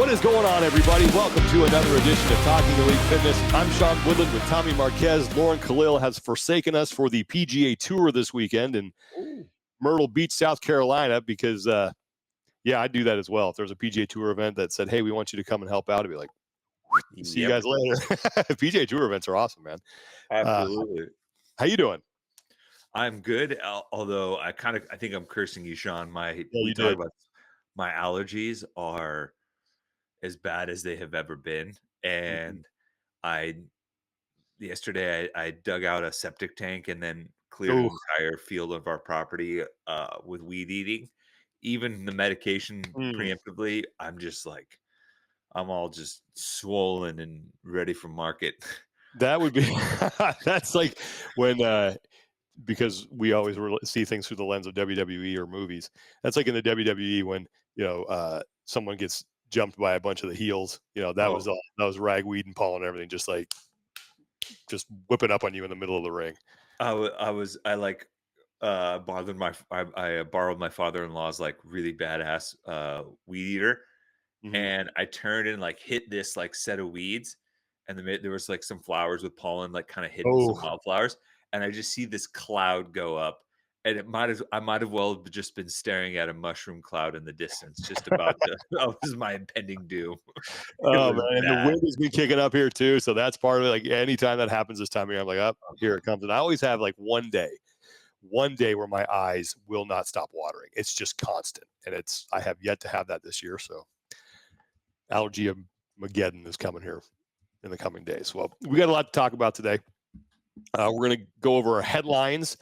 What is going on, everybody? Welcome to another edition of Talking Elite Fitness. I'm Sean Woodland with Tommy Marquez. Lauren Khalil has forsaken us for the PGA Tour this weekend in Myrtle Beach, South Carolina, because, I'd do that as well. If there's a PGA Tour event that said, hey, we want you to come and help out, I'd be like, see you guys later. PGA Tour events are awesome, man. Absolutely. How you doing? I'm good, although I think I'm cursing you, Sean. My allergies are as bad as they have ever been, and yesterday I dug out a septic tank and then cleared an entire field of our property with weed eating. Even the medication preemptively, I'm all just swollen and ready for market. That would be that's like when because we always see things through the lens of WWE or movies. That's like in the WWE when someone gets jumped by a bunch of the heels. That was ragweed and pollen and everything, just whipping up on you in the middle of the ring. I borrowed my father-in-law's like really badass weed eater, and I turned and hit this set of weeds, and there was some flowers with pollen kind of hidden, some wildflowers, and I just see this cloud go up, and I might have well just been staring at a mushroom cloud in the distance, just about to that was my impending doom. Oh man, and the wind has been kicking up here too, so that's part of it. Like anytime that happens this time of year, I'm like, here it comes. And I always have one day where my eyes will not stop watering. It's just constant, and I have yet to have that this year. So allergy Mageddon is coming here in the coming days. Well, we got a lot to talk about today. We're going to go over our headlines,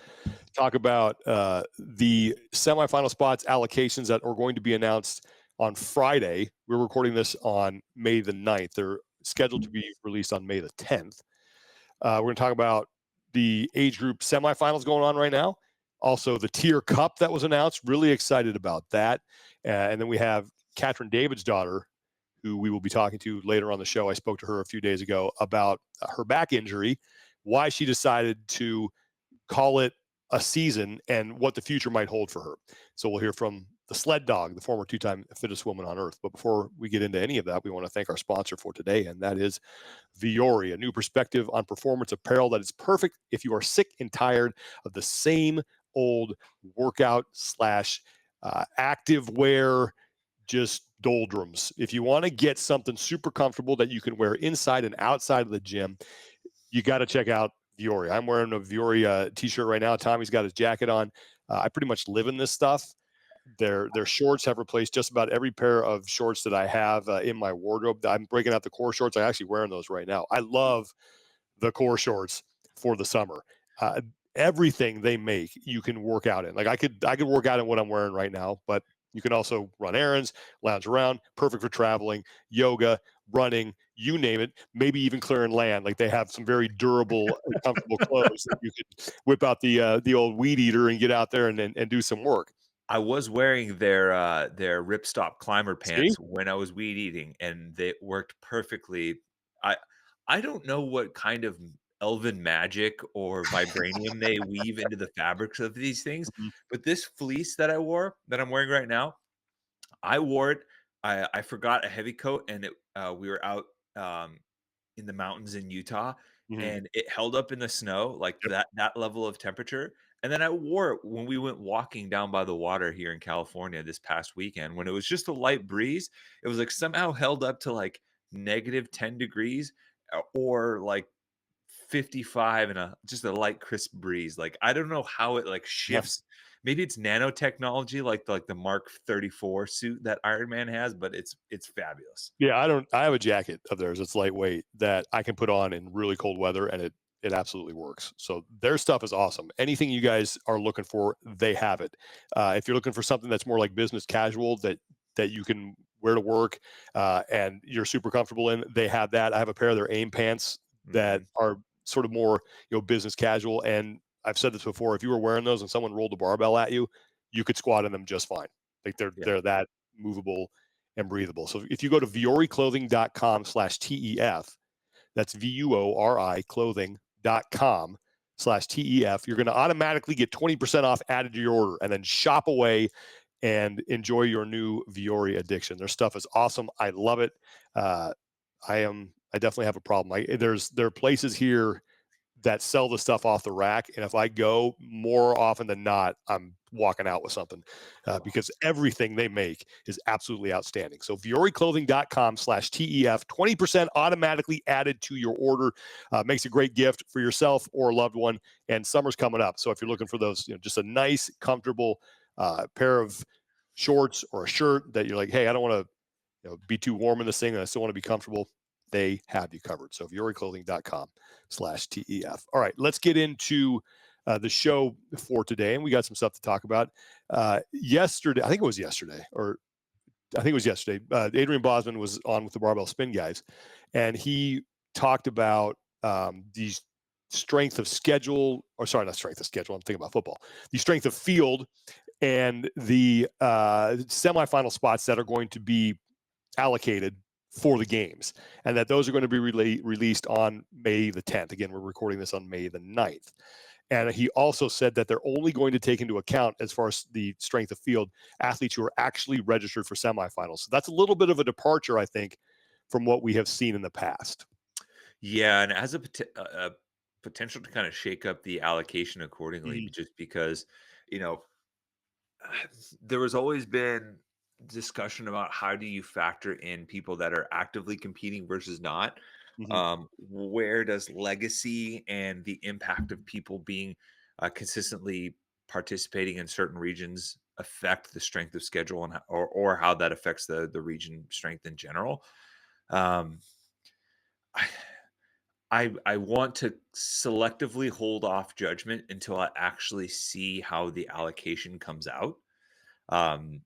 talk about the semifinal spots allocations that are going to be announced on Friday. We're recording this on May the 9th. They're scheduled to be released on May the 10th. We're going to talk about the age group semifinals going on right now. Also, the TYR Cup that was announced. Really excited about that. And then we have Catherine David's daughter, who we will be talking to later on the show. I spoke to her a few days ago about her back injury, why she decided to call it a season, and what the future might hold for her. So we'll hear from the sled dog, the former two-time fittest woman on earth. But before we get into any of that, we want to thank our sponsor for today, and that is Vuori, a new perspective on performance apparel that is perfect if you are sick and tired of the same old workout / active wear, just doldrums. If you want to get something super comfortable that you can wear inside and outside of the gym, you got to check out Vuori. I'm wearing a Vuori t-shirt right now. Tommy's got his jacket on. I pretty much live in this stuff. Their shorts have replaced just about every pair of shorts that I have in my wardrobe. I'm breaking out the core shorts. I'm actually wearing those right now. I love the core shorts for the summer. Everything they make, you can work out in. Like I could work out in what I'm wearing right now, but you can also run errands, lounge around, perfect for traveling, yoga, running, you name it, maybe even clearing land. Like they have some very durable and comfortable clothes that you could whip out the old weed eater and get out there and do some work. I was wearing their ripstop climber pants when I was weed eating, and they worked perfectly. I don't know what kind of elven magic or vibranium they weave into the fabrics of these things, but this fleece that I'm wearing right now, I wore it. I forgot a heavy coat, and we were out in the mountains in Utah, and it held up in the snow that level of temperature. And then I wore it when we went walking down by the water here in California this past weekend when it was just a light breeze. It was somehow held up to negative 10 degrees or 55 and just a light crisp breeze. I don't know how it shifts. Maybe it's nanotechnology like the Mark 34 suit that Iron Man has, but it's fabulous. Yeah, I have a jacket of theirs. It's lightweight that I can put on in really cold weather, and it absolutely works. So their stuff is awesome. Anything you guys are looking for, they have it. If you're looking for something that's more like business casual that you can wear to work and you're super comfortable in, they have that. I have a pair of their AIM pants that are sort of more business casual. And I've said this before, if you were wearing those and someone rolled a barbell at you, you could squat in them just fine. Like they're that movable and breathable. So if you go to vuoriclothing.com/TEF, that's VUORI clothing.com/TEF, you're going to automatically get 20% off added to your order, and then shop away and enjoy your new Vuori addiction. Their stuff is awesome. I love it. I definitely have a problem. There are places here that sell the stuff off the rack, and if I go, more often than not, I'm walking out with something because everything they make is absolutely outstanding. So VuoriClothing.com/TEF, 20% automatically added to your order. Makes a great gift for yourself or a loved one. And summer's coming up, so if you're looking for those, just a nice, comfortable pair of shorts or a shirt that you're like, hey, I don't want to be too warm in this thing and I still want to be comfortable, they have you covered. So VuoriClothing.com/TEF. All right, let's get into the show for today. And we got some stuff to talk about. Yesterday, I think it was yesterday, Adrian Bosman was on with the Barbell Spin guys, and he talked about these strength of schedule, or sorry, not strength of schedule. I'm thinking about football. The strength of field and the semifinal spots that are going to be allocated for the games, and that those are going to be released on May the 10th. Again, we're recording this on May the 9th. And he also said that they're only going to take into account, as far as the strength of field, athletes who are actually registered for semifinals. So that's a little bit of a departure, I think, from what we have seen in the past. Yeah, and as a potential to kind of shake up the allocation accordingly, Mm-hmm. just because, you know, there was always been discussion about how do you factor in people that are actively competing versus not. Mm-hmm. Where does legacy and the impact of people being consistently participating in certain regions affect the strength of schedule, and or how that affects the region strength in general? Um, I, I want to selectively hold off judgment until I actually see how the allocation comes out. Um,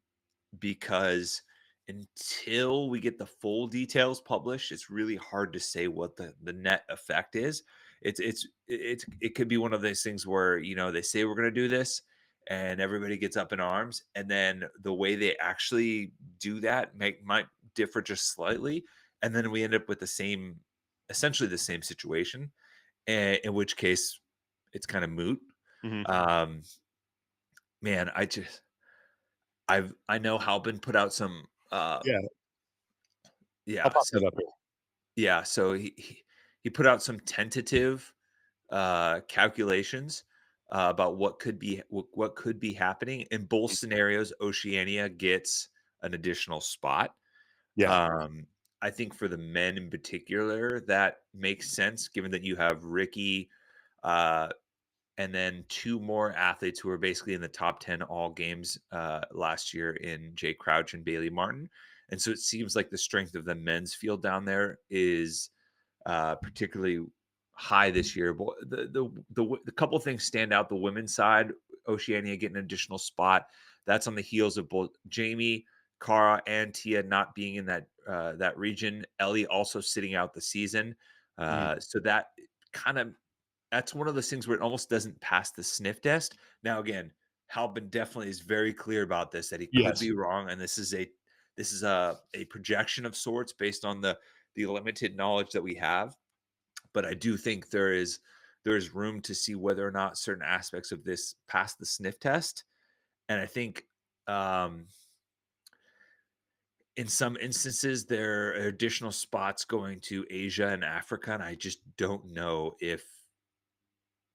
because until we get the full details published, it's really hard to say what the net effect is. It could be one of those things where, they say we're going to do this, and everybody gets up in arms, and then the way they actually do that might differ just slightly, and then we end up with essentially the same situation, in which case it's kind of moot. Mm-hmm. Um, man, I know Halpin put out some Yeah, I'll yeah, pop that up here. so he put out some tentative calculations about what could be happening in both scenarios. Oceania gets an additional spot. Yeah. Um, I think for the men in particular, that makes sense given that you have Ricky, uh, and then two more athletes who were basically in the top 10 all games last year in Jay Crouch and Bailey Martin. And so it seems like the strength of the men's field down there is particularly high this year. But the couple of things stand out. The women's side, Oceania getting an additional spot. That's on the heels of both Jamie, Cara, and Tia not being in that region. Ellie also sitting out the season. Mm-hmm. So that kind of that's one of those things where it almost doesn't pass the sniff test. Now, again, Halpin definitely is very clear about this, that he could Yes. be wrong, and this is a projection of sorts based on the limited knowledge that we have. But I do think there is room to see whether or not certain aspects of this pass the sniff test. And I think um, in some instances there are additional spots going to Asia and Africa, and I just don't know if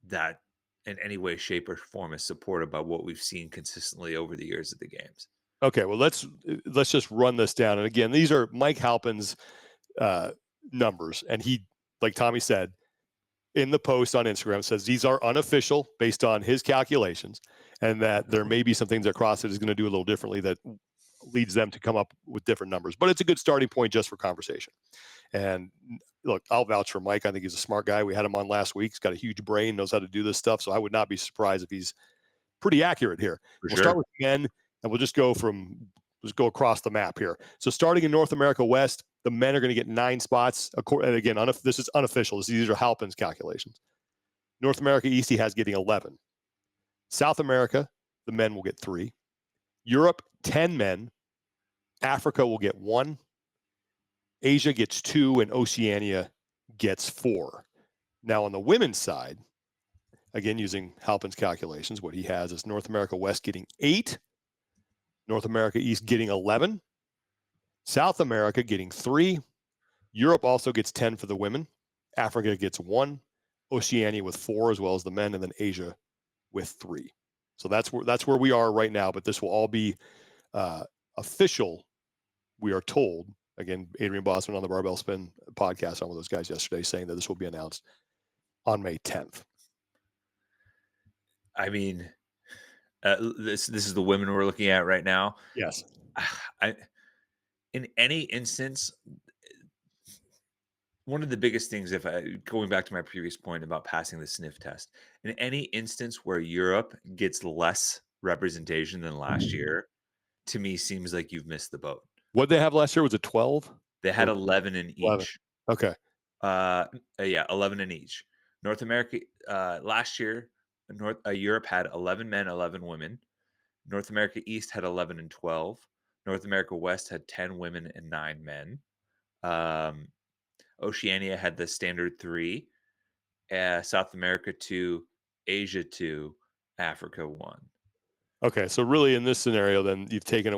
that in any way, shape, or form is supported by what we've seen consistently over the years of the games. Okay. Well, let's just run this down. And again, these are Mike Halpin's uh, numbers, and he, like Tommy said, in the post on Instagram, says these are unofficial based on his calculations, and that there may be some things that CrossFit is going to do a little differently that leads them to come up with different numbers. But it's a good starting point just for conversation. And look, I'll vouch for Mike. I think he's a smart guy. We had him on last week. He's got a huge brain, knows how to do this stuff. So I would not be surprised if he's pretty accurate here. For We'll start sure. with men, and we'll just go across the map here. So starting in North America West, the men are going to get 9 spots. And again, this is unofficial. These are Halpin's calculations. North America East, he has getting 11. South America, the men will get 3. Europe, 10 men. Africa will get 1. Asia gets 2, and Oceania gets 4. Now, on the women's side, again, using Halpin's calculations, what he has is North America West getting 8, North America East getting 11, South America getting 3, Europe also gets 10 for the women, Africa gets 1, Oceania with 4 as well as the men, and then Asia with 3. So that's where we are right now. But this will all be official. We are told, again, Adrian Bossman on the Barbell Spin podcast on with those guys yesterday, saying that this will be announced on May 10th. I mean, this is the women we're looking at right now. Yes. In any instance, one of the biggest things, going back to my previous point about passing the sniff test, in any instance where Europe gets less representation than last year, to me seems like you've missed the boat. What they have last year, was it 12? They had 11 in 11. each. Okay. Yeah, 11 in each. North America last year, Europe had 11 men, 11 women. North America East had 11 and 12. North America West had 10 women and 9 men. Oceania had the standard 3. South America 2, Asia 2, Africa 1. Okay. So really in this scenario, then you've taken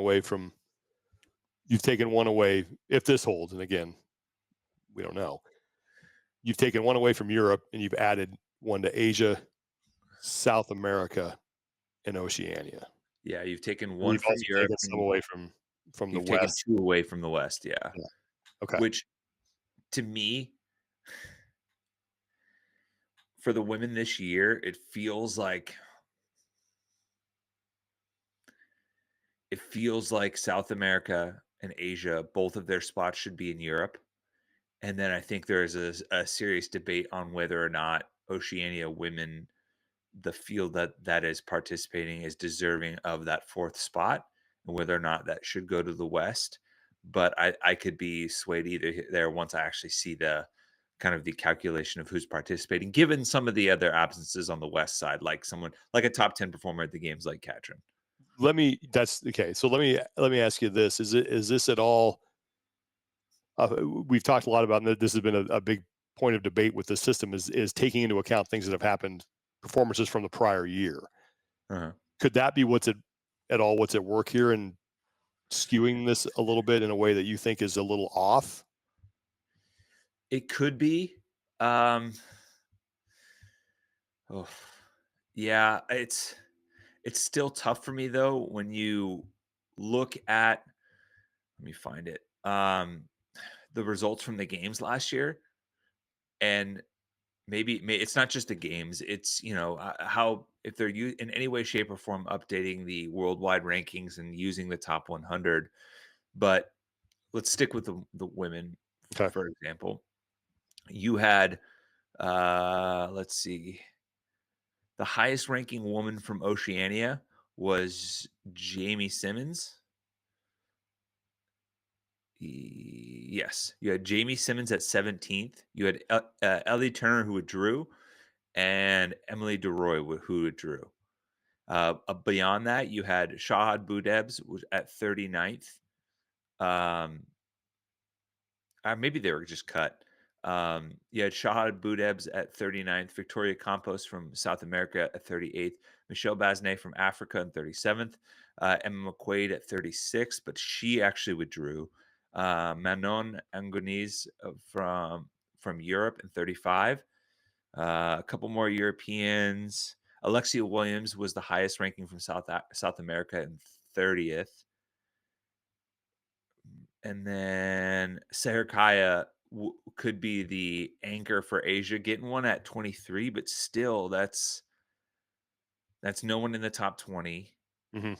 one away if this holds. And again, we don't know. You've taken one away from Europe and you've added one to Asia, South America, and Oceania. Yeah, you've taken And one you've from also Europe taken and some away from the you've taken West. 2 away from the West, yeah. Yeah. Okay. Which, to me, for the women this year, it feels like South America and Asia, both of their spots should be in Europe. And then I think there is a serious debate on whether or not Oceania women, the field that is participating, is deserving of that 4th spot, and whether or not that should go to the West. But I could be swayed either there once I actually see the kind of the calculation of who's participating, given some of the other absences on the West side, like someone like a top 10 performer at the games like Katrin. That's okay. So let me ask you this: is this at all? We've talked a lot about, and this has been a big point of debate with the system, is taking into account things that have happened, performances from the prior year. Uh-huh. Could that be what's at work here and skewing this a little bit in a way that you think is a little off? It could be. Oh, yeah, it's still tough for me though when you look at, let me find it. The results from the games last year, and maybe it's not just the games, it's, how, if they're in any way shape or form updating the worldwide rankings and using the top 100. But let's stick with the women, Okay. for example. You had, let's see, the highest ranking woman from Oceania was Jamie Simmons. Yes, you had Jamie Simmons at 17th. You had Ellie Turner, who withdrew, and Emily DeRoy, who withdrew. Beyond that, you had Shahad Boudebs was at 39th. Maybe they were just cut. You had Shahad Boudebs at 39th, Victoria Campos from South America at 38th, Michelle Basnet from Africa at 37th, Emma McQuaid at 36th, but she actually withdrew. Manon Angoniz from Europe in 35. A couple more Europeans. Alexia Williams was the highest ranking from South America in 30th. And then Seher Kaya could be the anchor for Asia, getting one at 23, but still that's no one in the top 20. Mm-hmm.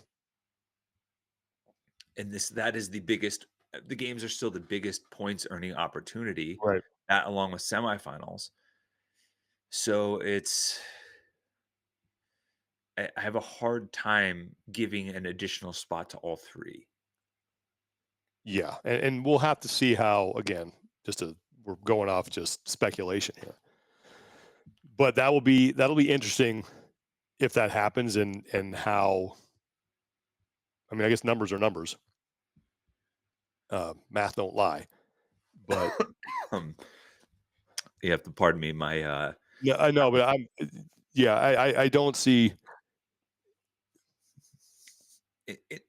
And that is the biggest. The games are still the biggest points earning opportunity, Right. that along with semifinals. So I have a hard time giving an additional spot to all 3. Yeah, and we'll have to see how, again, we're going off just speculation here, but that'll be interesting if that happens, and how. I mean, I guess numbers are numbers. Math don't lie, but Um, you have to pardon me. My yeah, I know, but I don't see.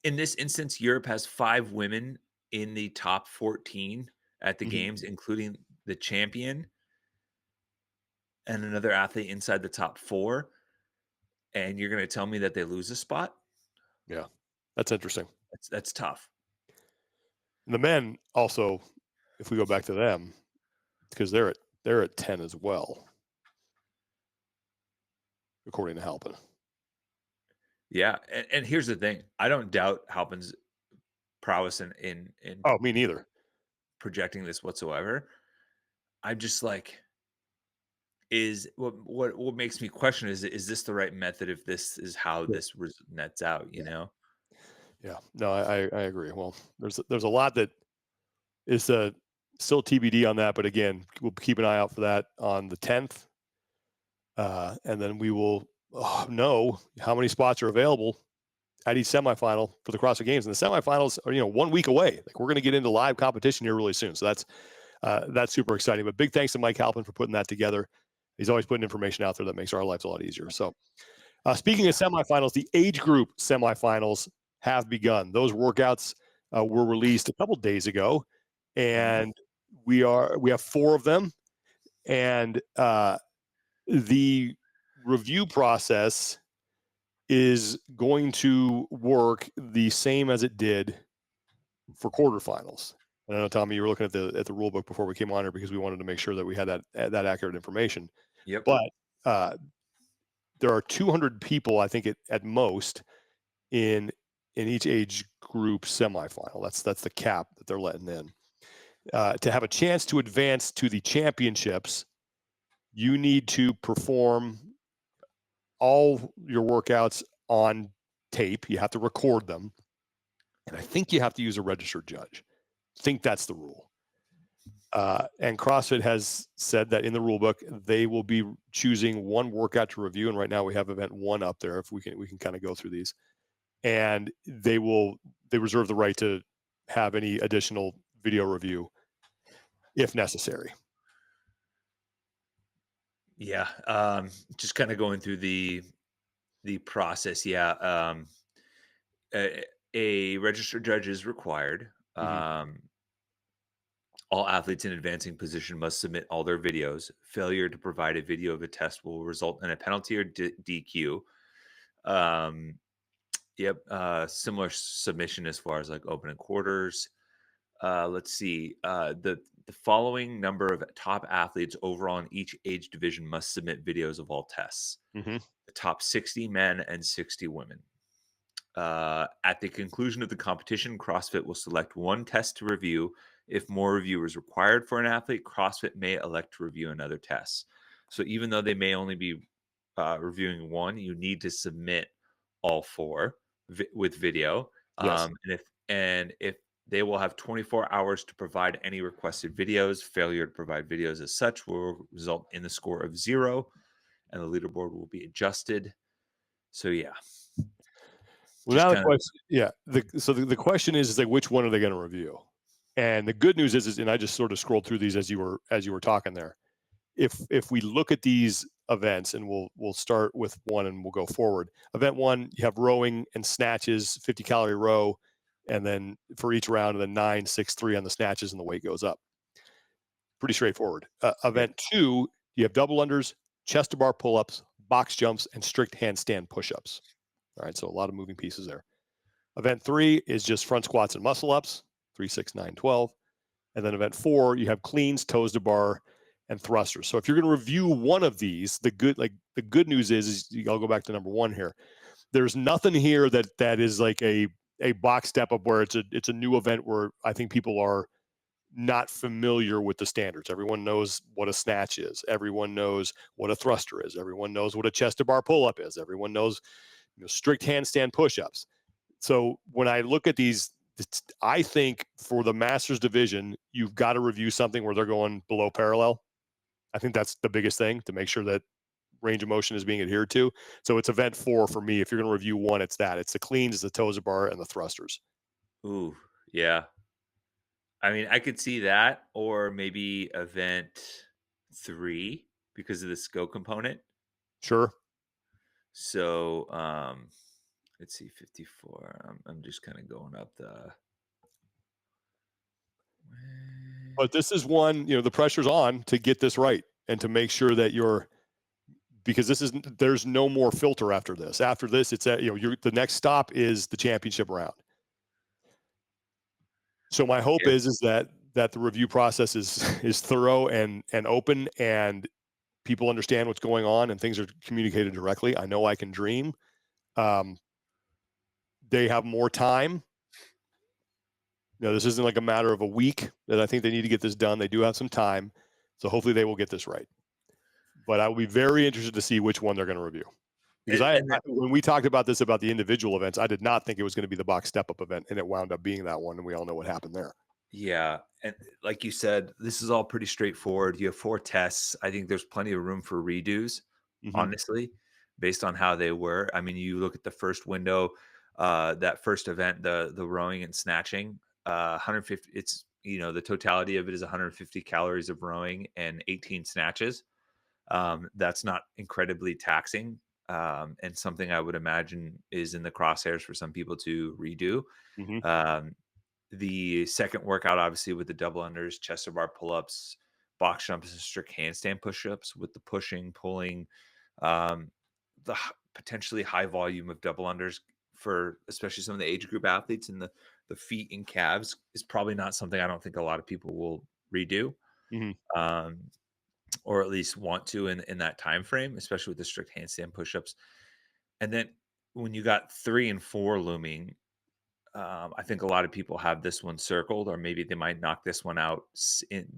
In this instance, Europe has 5 women in the top 14 at the Mhm. games, including the champion and another athlete inside the top 4, and you're gonna tell me that they lose a spot? Yeah, that's interesting. That's tough. The men also, if we go back to them, because they're at 10 as well, according to Halpin. Yeah, and here's the thing, I don't doubt Halpin's prowess in Oh, me neither. projecting this whatsoever. I'm just like, is what makes me question is this the right method if this is how Sure. this nets out, you Yeah, know? yeah. No, I agree. Well, there's a lot that is still TBD on that, but again, we'll keep an eye out for that on the 10th, and then we will know how many spots are available at each semifinal for the CrossFit Games. And the semifinals are 1 week away. Like we're going to get into live competition here really soon, so that's super exciting. But big thanks to Mike Halpin for putting that together. He's always putting information out there that makes our lives a lot easier. So, speaking of Yeah. semifinals, the age group semifinals have begun. Those workouts were released a couple days ago, Mhm. and we have 4 of them. And the review process is going to work the same as it did for quarterfinals. And I know, Tommy, you were looking at the rule book before we came on here because we wanted to make sure that we had that accurate information. Yep. But uh, there are 200 people, I think, at most in each age group semifinal. That's the cap that they're letting in. To have a chance to advance to the championships, you need to perform all your workouts on tape. You have to record them, and I think you have to use a registered judge. I think that's the rule. And CrossFit has said that in the rule book they will be choosing one workout to review. And right now we have event 1 up there. If we can kind of go through these, and they reserve the right to have any additional video review if necessary. Yeah, just kinda going through the process, yeah, a registered judge is required. Mm-hmm. All athletes in advancing position must submit all their videos. Failure to provide a video of a test will result in a penalty or DQ. Um, yep, similar submission as far as, like, open and quarters. Let's see, the following number of top athletes overall in each age division must submit videos of all tests. Mm-hmm. The top 60 men and 60 women. At the conclusion of the competition, CrossFit will select one test to review. If more review is required for an athlete, CrossFit may elect to review another test. So even though they may only be reviewing one, you need to submit all 4 with video. Yes. And if they will have 24 hours to provide any requested videos. Failure to provide videos as such will result in the score of 0, and the leaderboard will be adjusted. So yeah, Well, just now the kind of question, yeah. The question is like which one are they going to review? And the good news is, and I just sort of scrolled through these as you were talking there. If we look at these events, and we'll start with one and we'll go forward. Event 1, you have rowing and snatches, 50-calorie row, and then for each round, and then 9, 6, 3 on the snatches, and the weight goes up. Pretty straightforward. yep. Event 2, you have double unders, chest to bar pull-ups, box jumps, and strict handstand push-ups. All right, so a lot of moving pieces there. Event 3 is just front squats and muscle ups, 3, 6, 9, 12. And then event 4, you have cleans, toes to bar, and thrusters. So if you're going to review one of these, the good news is I'll go back to number 1 here. There's nothing here that is like a box step up where it's a new event where I think people are not familiar with the standards. Everyone knows what a snatch is. Everyone knows what a thruster is. Everyone knows what a chest to bar pull up is. Everyone knows strict handstand push ups. So when I look at these, I think for the Masters division, you've got to review something where they're going below parallel. I think that's the biggest thing to make sure that range of motion is being adhered to. So it's event 4 for me. If you're going to review one, it's that. It's the cleans, the toes to bar, and the thrusters. Ooh, yeah. I mean, I could see that, or maybe event 3 because of the skill component. Sure. So, let's see, 54. I'm just kind of going up the. But this is one, the pressure's on to get this right and to make sure that you're because there's no more filter after this. After this, it's the next stop is the championship round. So my hope Yeah, is that the review process is thorough and open and people understand what's going on and things are communicated directly. I know I can dream. Um, they have more time. This isn't like a matter of a week that I think they need to get this done. They do have some time. So hopefully they will get this right. But I will be very interested to see which one they're going to review. Because and when we talked about this about the individual events, I did not think it was going to be the box step up event, and it wound up being that one, and we all know what happened there. yeah, and like you said, this is all pretty straightforward. You have 4 tests. I think there's plenty of room for redos, Mm-hmm. honestly, based on how they were. I mean, you look at the first window, that first event, the rowing and snatching, 150. It's the totality of it is 150 calories of rowing and 18 snatches. That's not incredibly taxing, and something I would imagine is in the crosshairs for some people to redo. Mm-hmm. Um, the second workout, obviously, with the double unders, chest to bar pull ups, box jumps, and strict handstand push ups with the pushing, pulling, um, potentially high volume of double unders for especially some of the age group athletes and the feet and calves is probably not something I don't think a lot of people will redo. Mm-hmm. Um, or at least want to in that time frame, especially with the strict handstand push-ups. And then when you got 3 and 4 looming, I think a lot of people have this one circled, or maybe they might knock this one out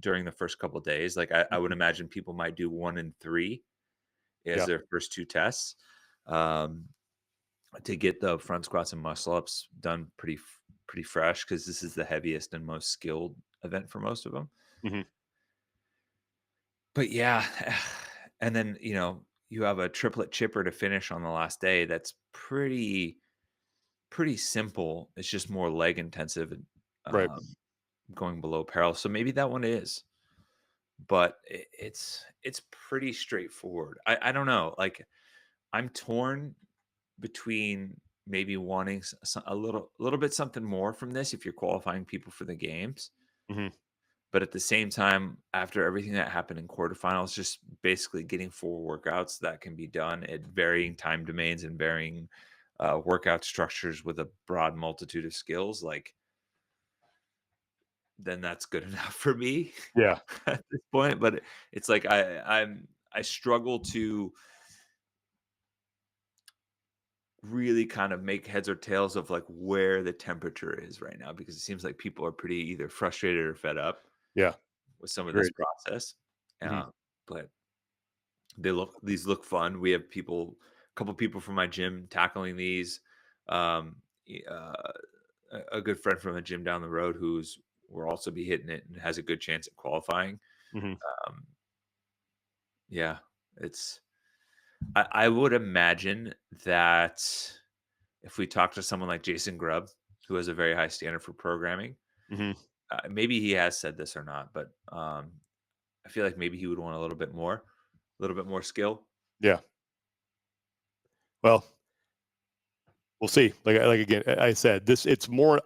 during the first couple days. Like I would Mm-hmm. imagine people might do 1 and 3 as Yeah. their first 2 tests, um, to get the front squats and muscle ups done pretty fresh because this is the heaviest and most skilled event for most of them. Mm-hmm. But yeah, and then, you have a triplet chipper to finish on the last day that's pretty simple. It's just more leg intensive and, Right. going below parallel. So maybe that one is, but it's pretty straightforward. I don't know, like, I'm torn between maybe wanting a little bit something more from this if you're qualifying people for the games. Mm-hmm. But at the same time, after everything that happened in quarterfinals, just basically getting 4 workouts that can be done at varying time domains and varying workout structures with a broad multitude of skills, like then that's good enough for me Yeah. at this point. But it's like I struggle to really kind of make heads or tails of like where the temperature is right now because it seems like people are pretty either frustrated or fed up Yeah. with some of this Agreed. process. Mm-hmm. But these look fun. We have a couple people from my gym tackling these. Y a good friend from a gym down the road who's will also be hitting it and has a good chance at qualifying. Mm-hmm. Um, yeah, it's I would imagine that if we talk to someone like Jason Grubb, who has a very high standard for programming, Mm-hmm. maybe he has said this or not, but, I feel like maybe he would want a little bit more skill. Yeah. Well, we'll see. Like again, I said this. It's more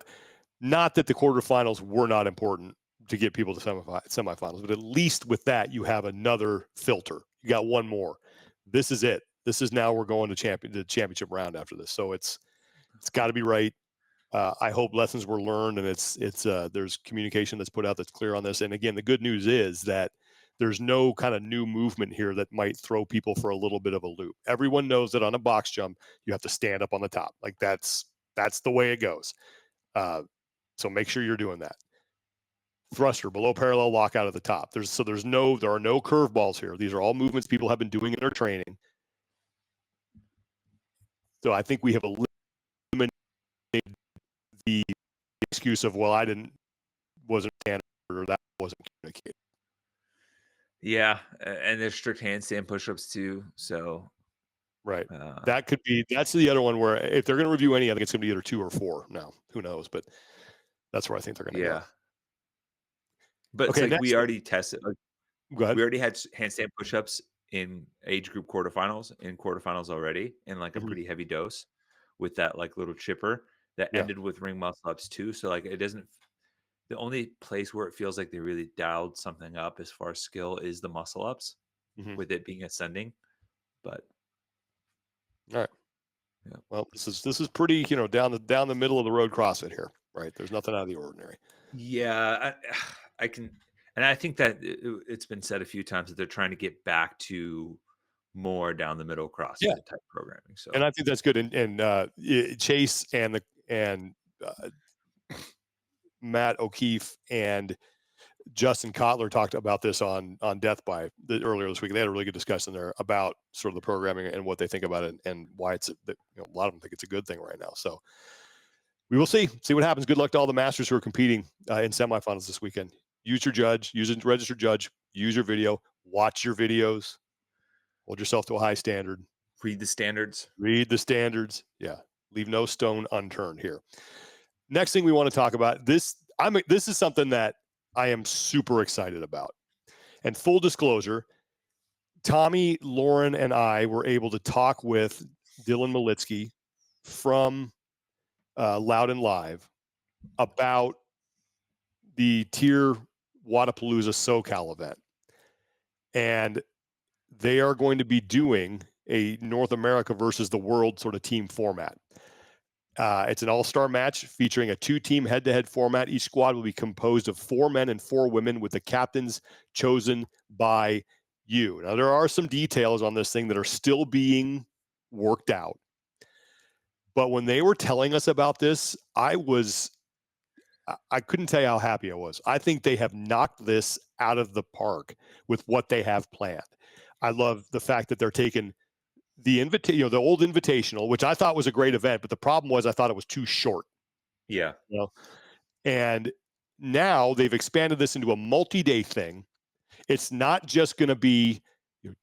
not that the quarterfinals were not important to get people to semifinals, but at least with that you have another filter. You got one more. This is it. This is now we're going to the championship round after this. So it's got to be right. I hope lessons were learned and it's there's communication that's put out that's clear on this. And again, the good news is that there's no kind of new movement here that might throw people for a little bit of a loop. Everyone knows that on a box jump, you have to stand up on the top. Like that's the way it goes. Uh, so make sure you're doing that. Thruster below parallel lock out at the top. There are no curveballs here. These are all movements people have been doing in their training. So I think we have eliminated the excuse of well, wasn't standard or that wasn't communicated. Yeah, and there's strict handstand push-ups too, so, Right. uh, That's the other one where if they're going to review any, I think it's going to be either 2 or 4 now. Who knows? But that's where I think they're going to go. yeah. But it's Okay, like we next. already tested like, Go ahead. we already had handstand push-ups in age group quarterfinals already in, like, a Mhm. pretty heavy dose. with that like little chipper that Yeah. ended with ring muscle ups too. So like it doesn't. The only place where it feels like they really dialed something up as far as skill is the muscle ups, Mhm. with it being ascending. But All right. yeah, Well, this is pretty, down the middle of the road CrossFit here, right? There's nothing out of the ordinary. yeah, I can, and I think that it's been said a few times that they're trying to get back to more down the middle Yeah, CrossFit type programming. and So I think that's good. And Chase and uh, Matt O'Keefe and Justin Kotler talked about this on Death by earlier this week. They had a really good discussion there about sort of the programming and what they think about it and why a lot of them think it's a good thing right now. So we will see what happens. Good luck to all the masters who are competing in semifinals this weekend. Use a registered judge, use your video, watch your videos, hold yourself to a high standard, read the standards. read the standards. Yeah. Leave no stone unturned here. Next thing we want to talk about this is something that I am super excited about. And full disclosure, Tommy, Lauren, and I were able to talk with Dylan Malitsky from Loud and Live about the TYR Wodapalooza SoCal event. And they are going to be doing a North America versus the world sort of team format. It's an all-star match featuring a two-team head-to-head format. Each squad will be composed of 4 men and 4 women, with the captains chosen by you. Now, there are some details on this thing that are still being worked out. But when they were telling us about this, I couldn't tell you how happy I was. I think they have knocked this out of the park with what they have planned. I love the fact that they're taking the old invitational, which I thought was a great event, but the problem was I thought it was too short. Yeah. You know, and now they've expanded this into a multi-day thing. It's not just going to be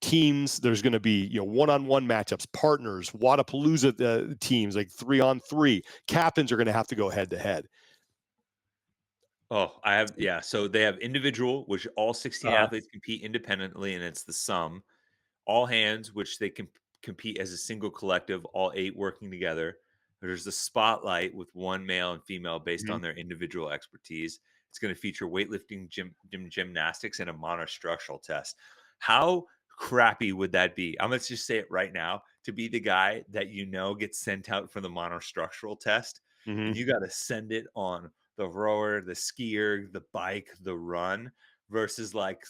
teams. There's going to be one-on-one matchups, partners, Wodapalooza teams like 3-on-3. Captains are going to have to go head-to-head. Oh, I have, yeah. So they have individual, which all 16 Uh, athletes compete independently, and it's the sum. All hands, which they can compete as a single collective, all 8 working together. There's the spotlight with one male and female based mhm. on their individual expertise. It's going to feature weightlifting, gymnastics, and a monostructural test. How crappy would that be? I'm going to just say it right now, to be the guy that gets sent out for the monostructural test, and Mhm. you got to send it on the rower, the skier, the bike, the run, versus like,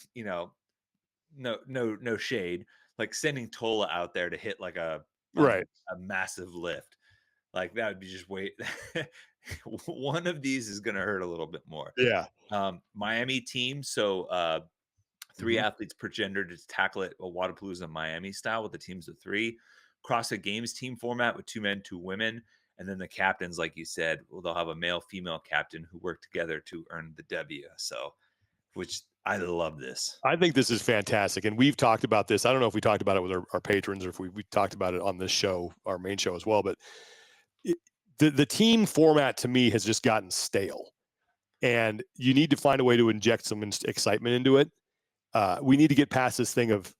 no shade, like sending Tola out there to hit like a, Right. a massive lift. Like that would be just wait. One of these is going to hurt a little bit more. Yeah. Miami team. So 3 Mhm. athletes per gender to tackle it a Wodapalooza Miami style with the teams of 3. CrossFit Games team format with 2 men, 2 women. And then the captains, like you said, well, they'll have a male, female captain who work together to earn the W. So, which I love this. I think this is fantastic. And we've talked about this. I don't know if we talked about it with our patrons or if we talked about it on this show, our main show as well. But it, the team format to me has just gotten stale. And you need to find a way to inject some excitement into it. We need to get past this thing of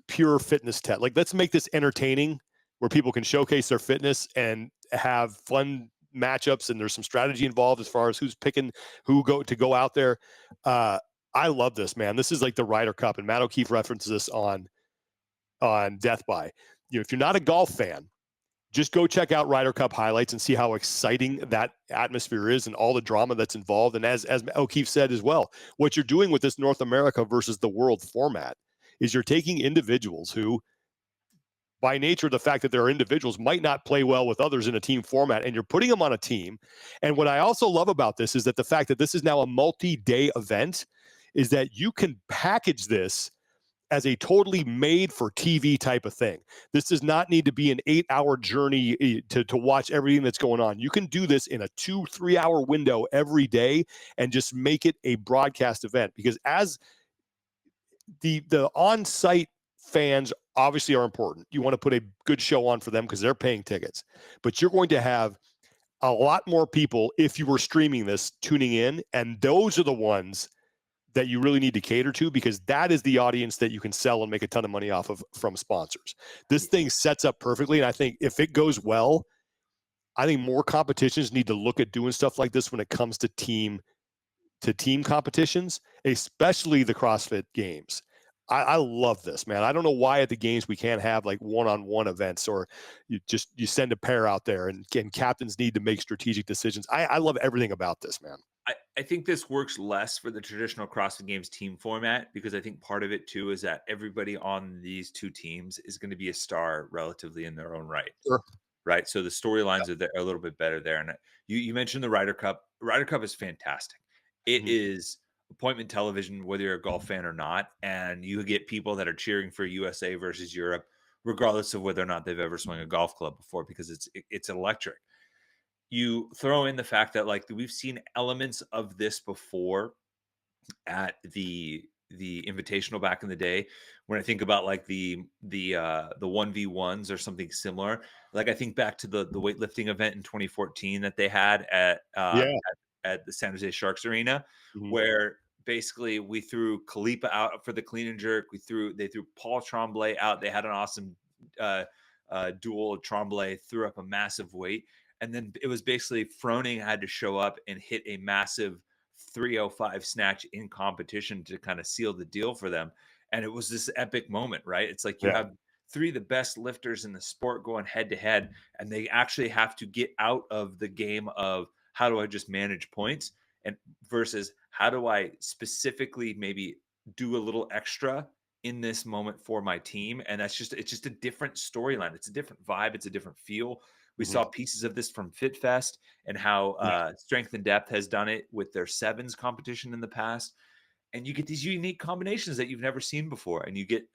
pure fitness test. Like, let's make this entertaining where people can showcase their fitness and have fun matchups. And there's some strategy involved as far as who's picking to go out there. I love this, man. This is like the Ryder Cup, and Matt O'Keefe references this on Death by. If you're not a golf fan, just go check out Ryder Cup highlights and see how exciting that atmosphere is and all the drama that's involved. And as O'Keefe said as well, what you're doing with this North America versus the world format is you're taking individuals who, by nature of the fact that they're individuals, might not play well with others in a team format, and you're putting them on a team. And what I also love about this is that the fact that this is now a multi-day event is that you can package this as a totally made for TV type of thing. This does not need to be an 8-hour journey to watch everything that's going on. You can do this in a 2-3 hour window every day and just make it a broadcast event, because as the on-site fans obviously are important. You want to put a good show on for them because they're paying tickets, but you're going to have a lot more people, if you were streaming this, tuning in, and those are the ones that you really need to cater to, because that is the audience that you can sell and make a ton of money off of from sponsors. This thing sets up perfectly. And I think if it goes well, I think more competitions need to look at doing stuff like this when it comes to team competitions, especially the CrossFit games. I love this, man. I don't know why at the games we can't have like one-on-one events, or you send a pair out there, and captains need to make strategic decisions. I love everything about this, man. I think this works less for the traditional CrossFit Games team format, because I think part of it too is that everybody on these two teams is going to be a star relatively in their own right. Sure. Right. So the storylines are, are a little bit better there. And you mentioned the Ryder Cup. Ryder Cup is fantastic. It Mhm. is appointment television, whether you're a golf fan or not. And you get people that are cheering for USA versus Europe, regardless of whether or not they've ever swung a golf club before, because it's electric. You throw in the fact that like we've seen elements of this before at the invitational back in the day. When I think about like the 1v1s or something similar, like I think back to the weightlifting event in 2014 that they had Yeah. at the San Jose Sharks Arena, Mhm. where basically we threw Kalipa out for the clean and jerk. They threw Paul Tremblay out. They had an awesome uh, duel. Tremblay threw up a massive weight, and then it was basically Froning had to show up and hit a massive 305 snatch in competition to kind of seal the deal for them. And it was this epic moment, right? It's like you Yeah. have three of the best lifters in the sport going head to head, and they actually have to get out of the game of how do I just manage points, and versus how do I specifically maybe do a little extra in this moment for my team. And it's just a different storyline. It's a different vibe. It's a different feel. We Mhm. saw pieces of this from FitFest, and how Yeah. Strength and Depth has done it with their sevens competition in the past. And you get these unique combinations that you've never seen before, and you get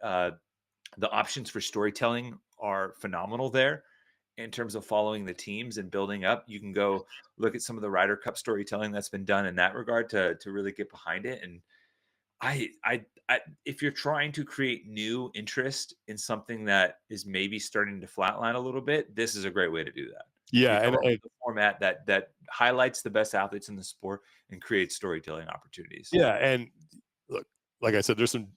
the options for storytelling are phenomenal there in terms of following the teams and building up. You can go look at some of the Ryder Cup storytelling that's been done in that regard to really get behind it. And if you're trying to create new interest in something that is maybe starting to flatline a little bit, this is a great way to do that. Yeah. You come up And with a format that highlights the best athletes in the sport and creates storytelling opportunities. yeah. And look, like I said, there's some.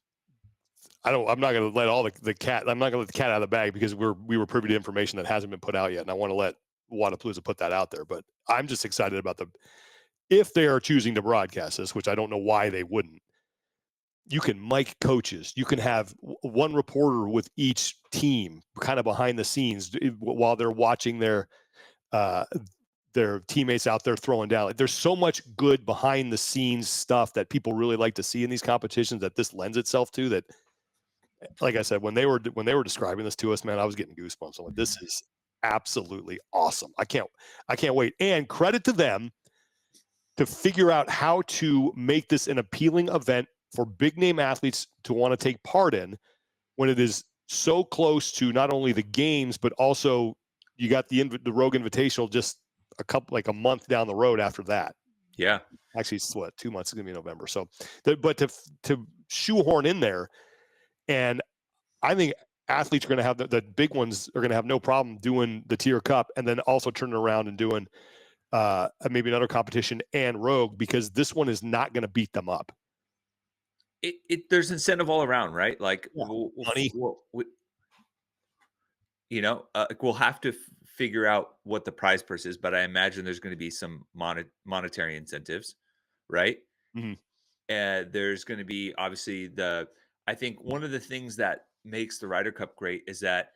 I'm not going to let all the cat. I'm not going to let the cat out of the bag, because we were privy to information that hasn't been put out yet, and I want to let Wodapalooza put that out there. But I'm just excited about if they are choosing to broadcast this, which I don't know why they wouldn't. You can mic coaches. You can have one reporter with each team, kind of behind the scenes, while they're watching uh, their teammates out there throwing down. Like, there's so much good behind the scenes stuff that people really like to see in these competitions that this lends itself to. That, like I said, when they were describing this to us, man, I was getting goosebumps. I'm like, this is absolutely awesome. I can't wait. And credit to them to figure out how to make this an appealing event for big name athletes to want to take part in, when it is so close to not only the games, but also you got the Rogue Invitational just a month down the road after that. Yeah. Actually, it's what, 2 months? It's gonna be November. So, but to shoehorn in there, and I think athletes are going to have the big ones are going to have no problem doing the Tier Cup, and then also turning around and doing maybe another competition and Rogue, because this one is not going to beat them up. There's incentive all around, right? Like Yeah. Money. we'll have to figure out what the prize purse is, but I imagine there's going to be some monetary incentives, right? Mm-hmm. There's going to be obviously I think one of the things that makes the Ryder Cup great is that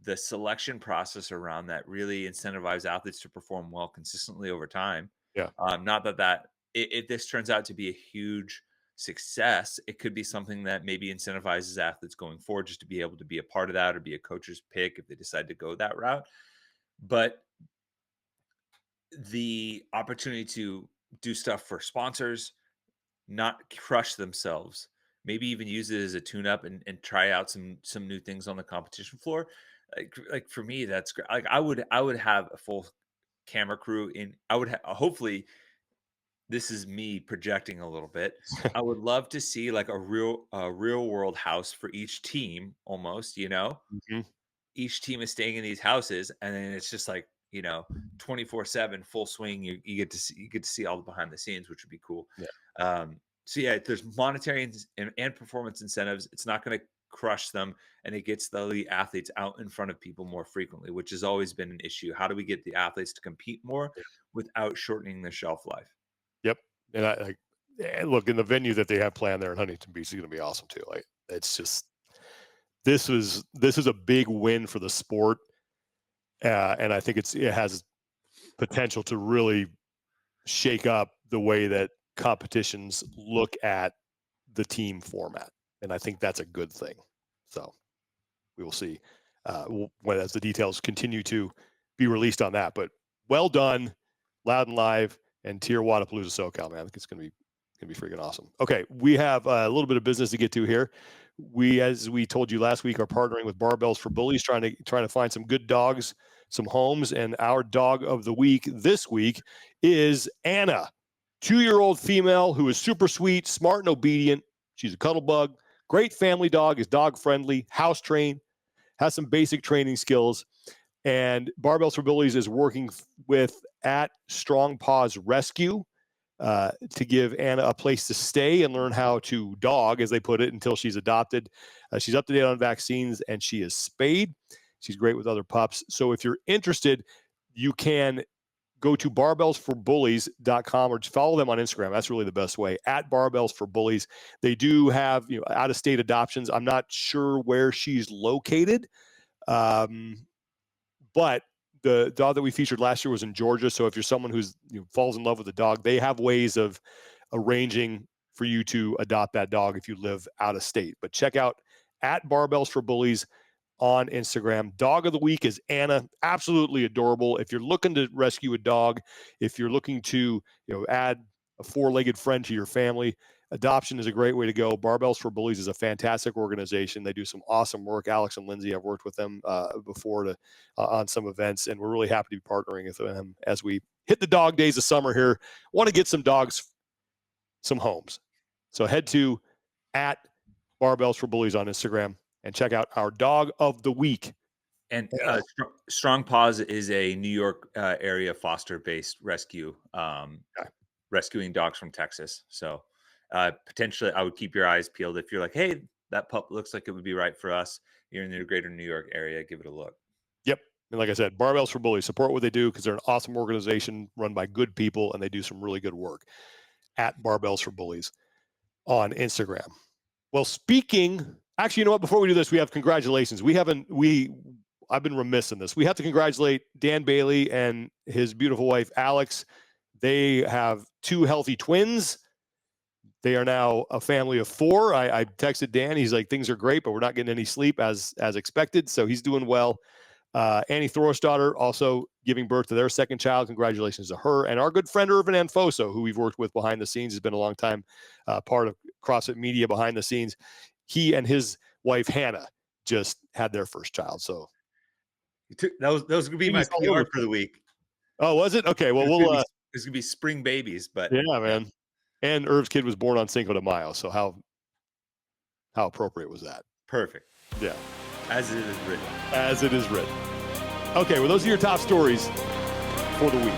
the selection process around that really incentivizes athletes to perform well consistently over time. Yeah. Not that if this turns out to be a huge success, it could be something that maybe incentivizes athletes going forward just to be able to be a part of that or be a coach's pick if they decide to go that route. But the opportunity to do stuff for sponsors, not crush themselves, maybe even use it as a tune up and try out some new things on the competition floor. Like for me, that's great. Like I would have a full camera crew in. I would hopefully this is me projecting a little bit. I would love to see like a real world house for each team almost, Mm-hmm. each team is staying in these houses, and then it's just like 24/7 full swing. You get to see all the behind the scenes, which would be cool. Yeah. um So yeah, there's monetary and performance incentives. It's not going to crush them, and it gets the elite athletes out in front of people more frequently, which has always been an issue. How do we get the athletes to compete more without shortening the shelf life? Yep. And look, in the venue that they have planned there in Huntington Beach is going to be awesome too. Like, it's just this is a big win for the sport, and I think it has potential to really shake up the way that competitions look at the team format, and I think that's a good thing. So we will see when as the details continue to be released on that. But well done, Loud and Live and TYR Wodapalooza SoCal, man. I think it's gonna be freaking awesome. Okay, we have a little bit of business to get to here. We, as we told you last week, are partnering with Barbells for Bullies, trying to find some good dogs, some homes, and our dog of the week this week is Anna, 2-year-old female who is super sweet, smart, and obedient. She's a cuddle bug, great family dog, is dog friendly, house trained, has some basic training skills. And Barbells for Bullies is working with at Strong Paws Rescue to give Anna a place to stay and learn how to dog, as they put it, until she's adopted. She's up to date on vaccines, and she is spayed. She's great with other pups. So if you're interested, you can go to barbellsforbullies.com or follow them on Instagram. That's really the best way, at Barbells for Bullies. They do have out-of-state adoptions. I'm not sure where she's located, but the dog that we featured last year was in Georgia. So if you're someone who's falls in love with a dog, they have ways of arranging for you to adopt that dog if you live out of state. But check out at Barbells for Bullies on Instagram. Dog of the week is Anna. Absolutely adorable. If you're looking to rescue a dog, if you're looking to add a 4-legged friend to your family, adoption is a great way to go. Barbells for Bullies is a fantastic organization. They do some awesome work. Alex and Lindsay, I've worked with them before on some events, and we're really happy to be partnering with them as we hit the dog days of summer here. Want to get some dogs some homes. So head to at Barbells for Bullies on Instagram and check out our dog of the week. And Strong Paws is a New York area foster-based rescue, rescuing dogs from Texas. So potentially, I would keep your eyes peeled if you're like, hey, that pup looks like it would be right for us. You're in the greater New York area, give it a look. Yep. And like I said, Barbells for Bullies, support what they do because they're an awesome organization run by good people, and they do some really good work. At Barbells for Bullies on Instagram. Well, actually, you know what? Before we do this, we have congratulations. I've been remiss in this. We have to congratulate Dan Bailey and his beautiful wife, Alex. They have 2 healthy twins. They are now a family of 4. I texted Dan. He's like, things are great, but we're not getting any sleep as expected. So he's doing well. Annie Thorstadter also giving birth to their second child. Congratulations to her. And our good friend Irvin Anfoso, who we've worked with behind the scenes, has been a long time part of CrossFit Media behind the scenes. He and his wife, Hannah, just had their first child. So those going to be my PR for the week. Oh, was it? Okay. Well, it's going to be spring babies, but yeah, man. And Irv's kid was born on Cinco de Mayo. So how appropriate was that? Perfect. Yeah. As it is written. As it is written. Okay, well, those are your top stories for the week.